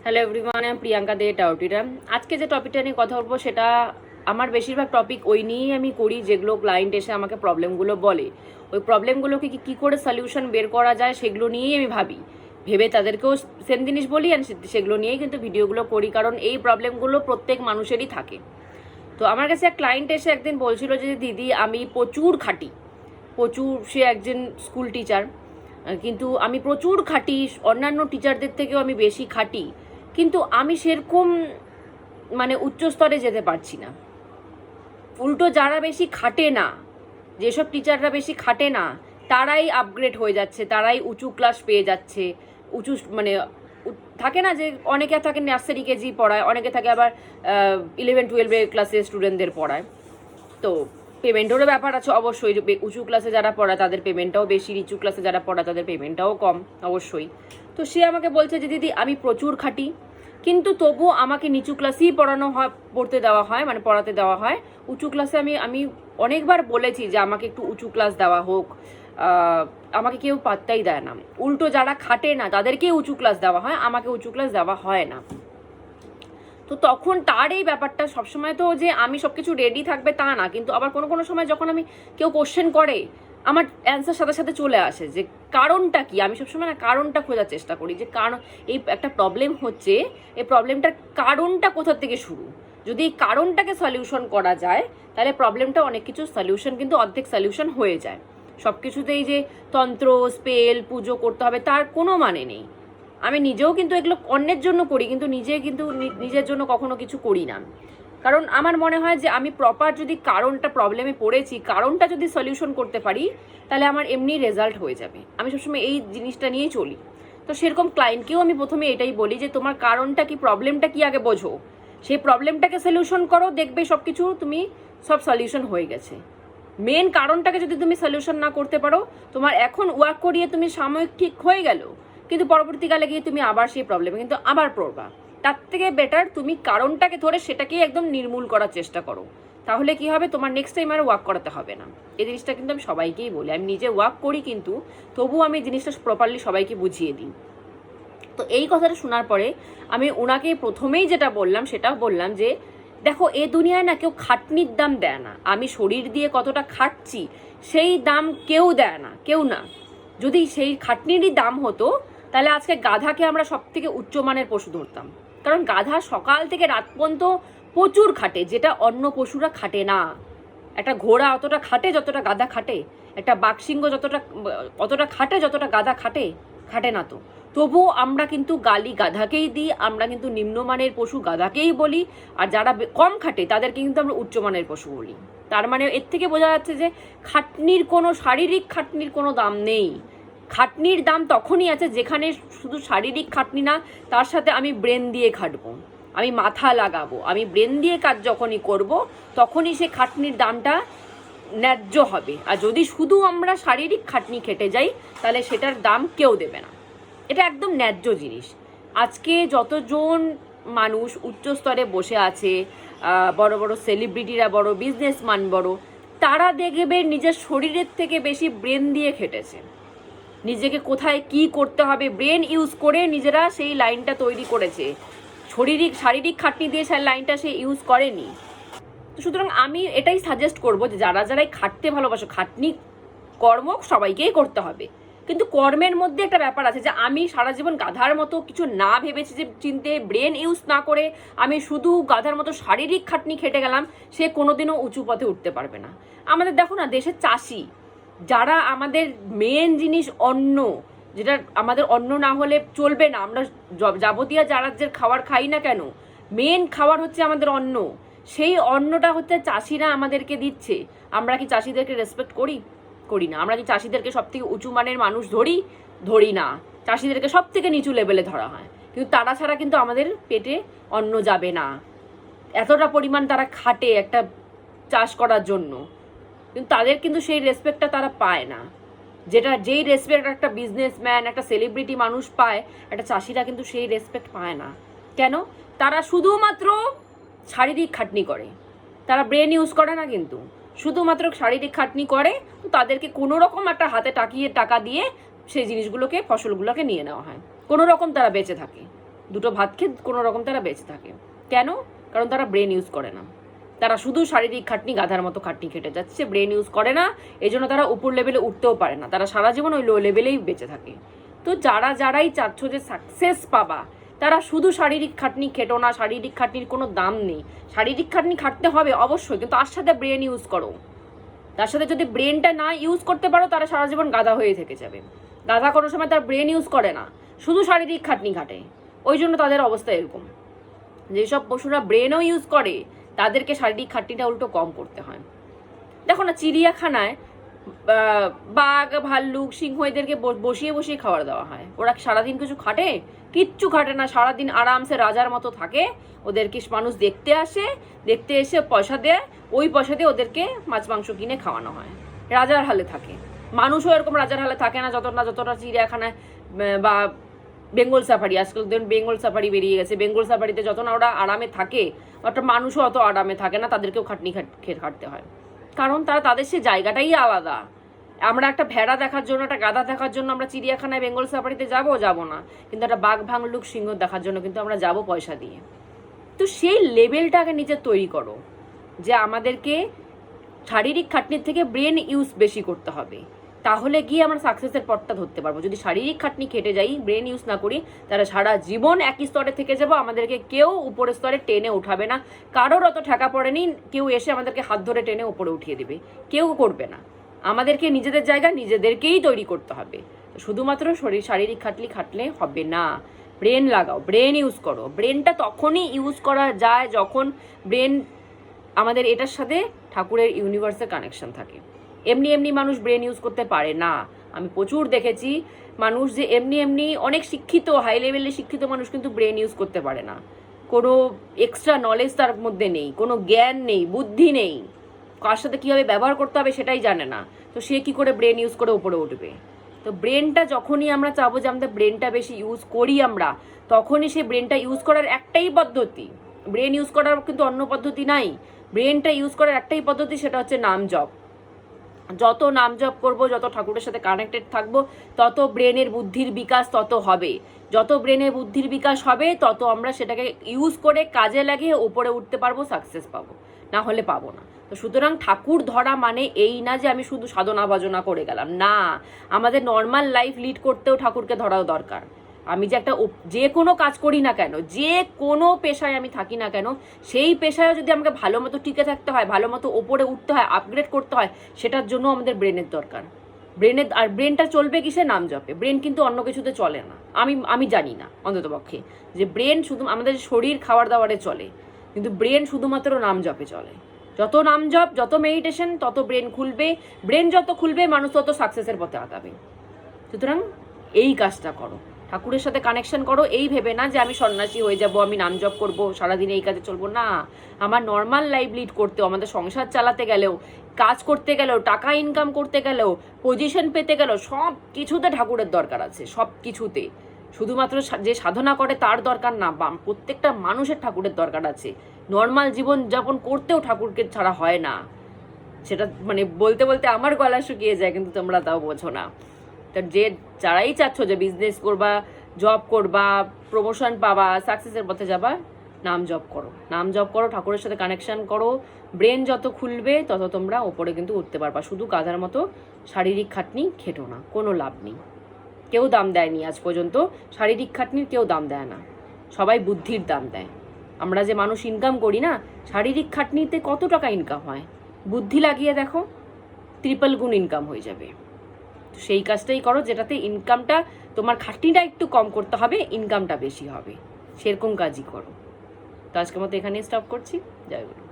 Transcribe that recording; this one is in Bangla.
হ্যালো এভরিওয়ান, আমি প্রিয়াঙ্কা দে টাউটিরা। আজকে যে টপিকটা নিয়ে কথা বলবো সেটা আমার বেশিরভাগ টপিক ওই নিয়েই আমি করি, যেগুলো ক্লায়েন্ট এসে আমাকে প্রবলেমগুলো বলে, ওই প্রবলেমগুলোকে কী করে সলিউশন বের করা যায় সেগুলো নিয়েই আমি ভাবি, ভেবে তাদেরকেও সেম জিনিস বলি আর সেগুলো নিয়েই কিন্তু ভিডিওগুলো করি, কারণ এই প্রবলেমগুলো প্রত্যেক মানুষেরই থাকে। তো আমার কাছে এক ক্লায়েন্ট এসে একদিন বলছিল যে দিদি আমি প্রচুর খাটি, সে একজন স্কুল টিচার, কিন্তু আমি প্রচুর খাটি, অন্যান্য টিচারদের থেকেও আমি বেশি খাটি, কিন্তু আমি সেরকম উচ্চ স্তরে যেতে পারছি না। উল্টো যারা বেশি খাটে না, যেসব টিচাররা বেশি খাটে না, তারাই আপগ্রেড হয়ে যাচ্ছে, তারাই উঁচু ক্লাস পেয়ে যাচ্ছে। উঁচু থাকে না যে অনেকে থাকে নার্সারি কেজি পড়ায়, অনেকে থাকে আবার 11-12 ক্লাসের স্টুডেন্টদের পড়ায়। তো পেমেন্টেরও ব্যাপার আছে অবশ্যই, উঁচু ক্লাসে যারা পড়ায় তাদের পেমেন্টটাও বেশি, নিচু ক্লাসে যারা পড়ায় তাদের পেমেন্টটাও কম অবশ্যই। তো সে আমাকে বলছে যে দিদি আমি প্রচুর খাটি, কিন্তু তবু আমাকে নিচু ক্লাসেই পড়তে দেওয়া হয়, পড়াতে দেওয়া হয়। উঁচু ক্লাসে আমি অনেকবার বলেছি যে আমাকে একটু উঁচু ক্লাস দেওয়া হোক, আমাকে কেউ পাত্তাই দেয় না। উল্টো যারা খাটে না তাদেরকেই উঁচু ক্লাস দেওয়া হয়, আমাকে উঁচু ক্লাস দেওয়া হয় না। তো তখন তার এই ব্যাপারটা, সবসময় তো যে আমি সব কিছু রেডি থাকবে তা না, কিন্তু আবার কোনো কোনো সময় যখন আমি কেউ কোশ্চেন করে আমার অ্যান্সার সাথে সাথে চলে আসে যে কারণটা কি। আমি সবসময় না কারণটা খোঁজার চেষ্টা করি, যে কারণ এই একটা প্রবলেম হচ্ছে, এই প্রবলেমটার কারণটা কোথা থেকে শুরু। যদি এই কারণটাকে সলিউশন করা যায় তাহলে প্রবলেমটা অনেক কিছু সলিউশন, কিন্তু অর্ধেক সলিউশন হয়ে যায়। সব কিছুতেই যে তন্ত্র স্পেল পুজো করতে হবে তার কোনো মানে নেই। আমি নিজেও কিন্তু এগুলো অন্যের জন্য করি, কিন্তু নিজের জন্য কখনো কিছু করি না। কারণ আমার মনে হয় যে আমি প্রপার যদি কারণটা, প্রবলেমে পড়েছি, কারণটা যদি সলিউশন করতে পারি তাহলে আমার এমনি রেজাল্ট হয়ে যাবে। আমি সবসময় এই জিনিসটা নিয়েই চলি। তো সেরকম ক্লায়েন্টকেও আমি প্রথমে এটাই বলি যে তোমার কারণটা কি, প্রবলেমটা কি আগে বোঝো, সেই প্রবলেমটাকে সলিউশন করো, দেখবে সব কিছু সব সলিউশন হয়ে গেছে। মেন কারণটাকে যদি তুমি সলিউশন না করতে পারো, তোমার এখন ওয়ার্ক করিয়ে তুমি সাময়িক ঠিক হয়ে গেল, কিন্তু পরবর্তীকালে গিয়ে তুমি আবার সেই প্রবলেমে কিন্তু আবার পড়বা। তার থেকে বেটার তুমি কারণটাকে ধরে সেটাকেই একদম নির্মূল করার চেষ্টা করো, তাহলে কি হবে, তোমার নেক্সট টাইম আর ওয়ার্ক করাতে হবে না। এই জিনিসটা কিন্তু আমি সবাইকেই বলি, আমি নিজে ওয়ার্ক করি কিন্তু তবুও আমি জিনিসটা প্রপারলি সবাইকে বুঝিয়ে দিই। তো এই কথাটা শোনার পরে আমি ওনাকে প্রথমেই যেটা বললাম সেটা বললাম যে দেখো, এ দুনিয়ায় না কেউ খাটনির দাম দেয় না। আমি শরীর দিয়ে কতটা খাটছি সেই দাম কেউ দেয় না, কেউ না। যদি সেই খাটনিরই দাম হতো তাহলে আজকে গাধাকে আমরা সব থেকে উচ্চমানের পশু ধরতাম, কারণ গাধা সকাল থেকে রাত পর্যন্ত প্রচুর খাটে, যেটা অন্য পশুরা খাটে না। একটা ঘোড়া অতটা খাটে যতটা গাধা খাটে, একটা বাঘসিংহ অতটা খাটে যতটা গাধা খাটে না। তো তবুও আমরা কিন্তু গালি গাধাকেই দিই, আমরা কিন্তু নিম্নমানের পশু গাধাকেই বলি, আর যারা কম খাটে তাদেরকে কিন্তু আমরা উচ্চমানের পশু বলি। তার মানে এর থেকে বোঝা যাচ্ছে যে শারীরিক খাটনির কোনো দাম নেই। খাটনির দাম তখনই আছে যেখানে শুধু শারীরিক খাটনি না, তার সাথে আমি ব্রেন দিয়ে খাটবো, আমি মাথা লাগাবো, আমি ব্রেন দিয়ে কাজ যখনই করব তখনই সে খাটনির দামটা ন্যায্য হবে। আর যদি শুধু আমরা শারীরিক খাটনি খেটে যাই তাহলে সেটার দাম কেউ দেবে না। এটা একদম ন্যায্য জিনিস। আজকে যতজন মানুষ উচ্চ স্তরে বসে আছে, বড় বড় সেলিব্রিটিরা, বড় বিজনেসম্যান বড়, তারা দেখবে নিজের শরীরের থেকে বেশি ব্রেন দিয়ে খেটেছে। নিজেকে কোথায় কি করতে হবে ব্রেন ইউজ করে নিজেরা সেই লাইনটা তৈরি করেছে। শারীরিক খাটনি দিয়ে সেই লাইনটা সে ইউজ করেনি। তো সুতরাং আমি এটাই সাজেস্ট করবো যে যারাই খাটতে ভালোবাসো, খাটনি কর্ম সবাইকেই করতে হবে, কিন্তু কর্মের মধ্যে একটা ব্যাপার আছে যে আমি সারা জীবন গাধার মতো কিছু না ভেবেছি যে চিনতে, ব্রেন ইউজ না করে আমি শুধু গাধার মতো শারীরিক খাটনি খেটে গেলাম, সে কোনোদিনও উঁচু পথে উঠতে পারবে না। আমাদের দেখো না, দেশের চাষি যারা, আমাদের মেন জিনিস অন্ন, যেটা আমাদের অন্ন না হলে চলবে না, আমরা যাবতীয় যারা খাবার খাই না কেন, মেন খাবার হচ্ছে আমাদের অন্ন। সেই অন্নটা হচ্ছে চাষিরা আমাদেরকে দিচ্ছে। আমরা কি চাষিদেরকে রেসপেক্ট করি না? আমরা কি চাষিদেরকে সব থেকে উঁচু মানের মানুষ ধরি না? চাষিদেরকে সব থেকে নিচু লেভেলে ধরা হয়, কিন্তু তারা ছাড়া কিন্তু আমাদের পেটে অন্ন যাবে না। এতটা পরিমাণ তারা খাটে একটা চাষ করার জন্য, কিন্তু তাদের কিন্তু সেই রেসপেক্টটা তারা পায় না। যেই রেসপেক্ট একটা বিজনেসম্যান, একটা সেলিব্রিটি মানুষ পায়, একটা চাষিরা কিন্তু সেই রেসপেক্ট পায় না। কেন? তারা শুধুমাত্র শারীরিক খাটনি করে, তারা ব্রেন ইউজ করে না, কিন্তু শুধুমাত্র শারীরিক খাটনি করে। তো তাদেরকে কোনো রকম একটা হাতে টাকা দিয়ে সেই জিনিসগুলোকে, ফসলগুলোকে নিয়ে নেওয়া হয়, কোনো রকম তারা বেঁচে থাকে। দুটো ভাত খেয়ে কোনো রকম তারা বেঁচে থাকে। কেন? কারণ তারা ব্রেন ইউজ করে না, তারা শুধু শারীরিক খাটনি, গাধার মতো খাটনি খেটে যাচ্ছে, ব্রেন ইউজ করে না, এই জন্য তারা উপর লেভেলে উঠতেও পারে না, তারা সারা জীবন ওই লো লেভেলেই বেঁচে থাকে। তো যারাই চাচ্ছ যে সাকসেস পাবা, তারা শুধু শারীরিক খাটনি খেটো না, শারীরিক খাটনির কোনো দাম নেই। শারীরিক খাটনি খাটতে হবে অবশ্যই, কিন্তু তার সাথে ব্রেন ইউজ করো। তার সাথে যদি ব্রেনটা না ইউজ করতে পারো, তারা সারা জীবন গাধা হয়ে থেকে যাবে। গাধা কোনো সময় তার ব্রেন ইউজ করে না, শুধু শারীরিক খাটনি খাটে, ওই জন্য তাদের অবস্থা এরকম। যেসব পশুরা ব্রেনও ইউজ করে, তাদেরকে শারীরিক খাটনিটা উল্টো কম করতে হয়। দেখো না, চিড়িয়াখানায় বাঘ, ভাল্লুক, সিংহ এদেরকে বসিয়ে বসিয়ে খাবার দেওয়া হয়। ওরা সারাদিন কিছু খাটে? কিচ্ছু খাটে না, সারাদিন আরামসে রাজার মতো থাকে। ওদেরকে মানুষ দেখতে আসে, দেখতে এসে পয়সা দেয়, ওই পয়সা দিয়ে ওদেরকে মাছ মাংস কিনে খাওয়ানো হয়, রাজার হালে থাকে। মানুষও এরকম রাজার হালে থাকে না, যতটা চিড়িয়াখানায় বা বেঙ্গল সাফারি, আজকাল দেখুন বেঙ্গল সাফারি বেরিয়ে গেছে, বেঙ্গল সাফারিতে যত না ওরা আরামে থাকে, একটা মানুষও অত আরামে থাকে না, তাদেরকেও খাটনি খাটতে হয়। কারণ তাদের সে জায়গাটাই আলাদা। আমরা একটা ভেড়া দেখার জন্য, একটা গাধা দেখার জন্য আমরা চিড়িয়াখানায় বেঙ্গল সাফারিতে যাব না, কিন্তু একটা বাঘ, ভাল্লুক, সিংহ দেখার জন্য কিন্তু আমরা যাব পয়সা দিয়ে। তো সেই লেভেলটাকে নিজে তৈরি করো যে আমাদেরকে শারীরিক খাটনির থেকে ব্রেন ইউজ বেশি করতে হবে, তাহলে গিয়ে আমরা সাকসেসের পথটা ধরতে পারবো। যদি শারীরিক খাটনি খেটে যাই, ব্রেন ইউজ না করি, তাহলে সারা জীবন একই স্তরে থেকে যাবো, আমাদেরকে কেউ উপরের স্তরে টেনে উঠাবে না। কারোর অত ঠেকা পড়েনি কেউ এসে আমাদেরকে হাত ধরে টেনে উপরে উঠিয়ে দেবে, কেউ করবে না। আমাদেরকে নিজেদের জায়গা নিজেদেরকেই তৈরি করতে হবে। শুধুমাত্র শারীরিক খাটলে হবে না, ব্রেন লাগাও, ব্রেন ইউজ করো। ব্রেনটা তখনই ইউজ করা যায় যখন ব্রেন আমাদের এটার সাথে ঠাকুরের ইউনিভার্সের কানেকশন থাকে। এমনি মানুষ ব্রেন ইউজ করতে পারে না। আমি প্রচুর দেখেছি মানুষ যে এমনি অনেক শিক্ষিত, হাই লেভেলে শিক্ষিত মানুষ, কিন্তু ব্রেন ইউজ করতে পারে না। কোনো এক্সট্রা নলেজ তার মধ্যে নেই, কোনো জ্ঞান নেই, বুদ্ধি নেই, কার সাথে কীভাবে ব্যবহার করতে হবে সেটাই জানে না। তো সে কি করে ব্রেন ইউজ করে উপরে উঠবে? তো ব্রেনটা যখনই আমরা চাবো যে আমাদের ব্রেনটা বেশি ইউজ করি আমরা, তখনই সেই ব্রেনটা ইউজ করার একটাই পদ্ধতি। ব্রেন ইউজ করার কিন্তু অন্য পদ্ধতি নাই। ব্রেনটা ইউজ করার একটাই পদ্ধতি, সেটা হচ্ছে নাম জপ। যত নাম জপ করবো, যত ঠাকুরের সাথে কানেক্টেড থাকবো, তত ব্রেনের বুদ্ধির বিকাশ তত হবে। যত ব্রেনের বুদ্ধির বিকাশ হবে, তত আমরা সেটাকে ইউজ করে কাজে লাগিয়ে উপরে উঠতে পারবো, সাকসেস পাবো, না হলে পাবো না। তো সুতরাং ঠাকুর ধরা মানে এই না যে আমি শুধু সাধনা ভজনা করে গেলাম, না, আমাদের নর্মাল লাইফ লিড করতেও ঠাকুরকে ধরাও দরকার। আমি যে যে কোনো কাজ করি না কেন, যে কোনো পেশায় আমি থাকি না কেন, সেই পেশায়ও যদি আমাকে ভালো মতো টিকে থাকতে হয়, ভালো মতো ওপরে উঠতে হয়, আপগ্রেড করতে হয়, সেটার জন্য আমাদের ব্রেনের দরকার। আর ব্রেনটা চলবে কিসে? নাম জপে। ব্রেন কিন্তু অন্য কিছুতে চলে না। আমি জানি না অন্তত পক্ষে যে ব্রেন শুধু আমাদের শরীর খাবার দাবারে চলে, কিন্তু ব্রেন শুধুমাত্র নাম জপে চলে। যত নাম জপ, যত মেডিটেশন, তত ব্রেন খুলবে। ব্রেন যত খুলবে, মানুষ তত সাকসেসের পথে আগাবে। সুতরাং এই কাজটা করো, ঠাকুরের সাথে কানেকশন করো। এই ভেবে না যে আমি সন্ন্যাসী হয়ে যাব, আমি নাম জপ করবো, সারাদিন এই কাজে চলবো না। আমার নর্মাল লাইফ লিড করতেও, আমাদের সংসার চালাতে গেলেও, কাজ করতে গেলেও, টাকা ইনকাম করতে গেলেও, পজিশন পেতে গেলেও, সব কিছুতে ঠাকুরের দরকার আছে, সব কিছুতে। শুধুমাত্র যে সাধনা করে তার দরকার না, প্রত্যেকটা মানুষের ঠাকুরের দরকার আছে। নর্মাল জীবন যাপন করতেও ঠাকুরকে ছাড়া হয় না। সেটা মানে বলতে বলতে আমার গলা শুকিয়ে যায়, কিন্তু তোমরা তাও বোঝো না। যারাই চাচ্ছ যে বিজনেস করবা, জব করবা, প্রমোশন পাবা, সাকসেসের পথে যাবা, নাম জপ করো, নাম জপ করো, ঠাকুরের সাথে কানেকশন করো। ব্রেন যত খুলবে তত তোমরা ওপরে কিন্তু উঠতে পারবা। শুধু গাধার মতো শারীরিক খাটনি খেটো না, কোনো লাভ নেই। কেউ দাম দেয়নি আজ পর্যন্ত, শারীরিক খাটনির কেউ দাম দেয় না, সবাই বুদ্ধির দাম দেয়। আমরা যে মানুষ ইনকাম করি না, শারীরিক খাটনিতে কত টাকা ইনকাম হয়, বুদ্ধি লাগিয়ে দেখো, ট্রিপল গুণ ইনকাম হয়ে যাবে। সেই কাজটাই করো যেটাতে ইনকামটা, তোমার খাটনিটা একটু কম করতে হবে, ইনকামটা বেশি হবে, সেরকম কাজই করো। তো আজকের মতো এখানেই স্টপ করছি। জয় গুরু।